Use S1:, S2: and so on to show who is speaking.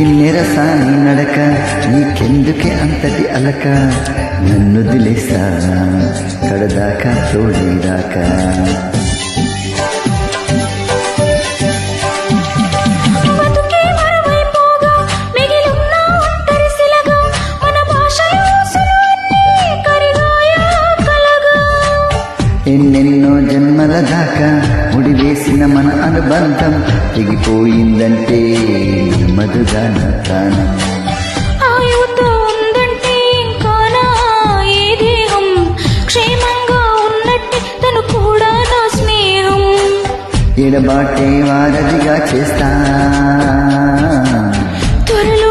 S1: కిన్నెరసాని నడక నీకెందుకే అంతటి అలక నన్ను దిలేస్తా కడదాకా తోడేదాకా ఎన్నెన్నో జన్మల దాకా ముడివేసిన మన అనుబంధం తెగిపోయిందంటే మధుగా నా ప్రాణం
S2: ఆయువుతో ఉందంటే ఇంకా నా ఏ దేహం క్షేమంగా ఉన్నట్టే తను కూడా నా స్నేహం
S1: ఎడబాటే వారధిగా చేస్తా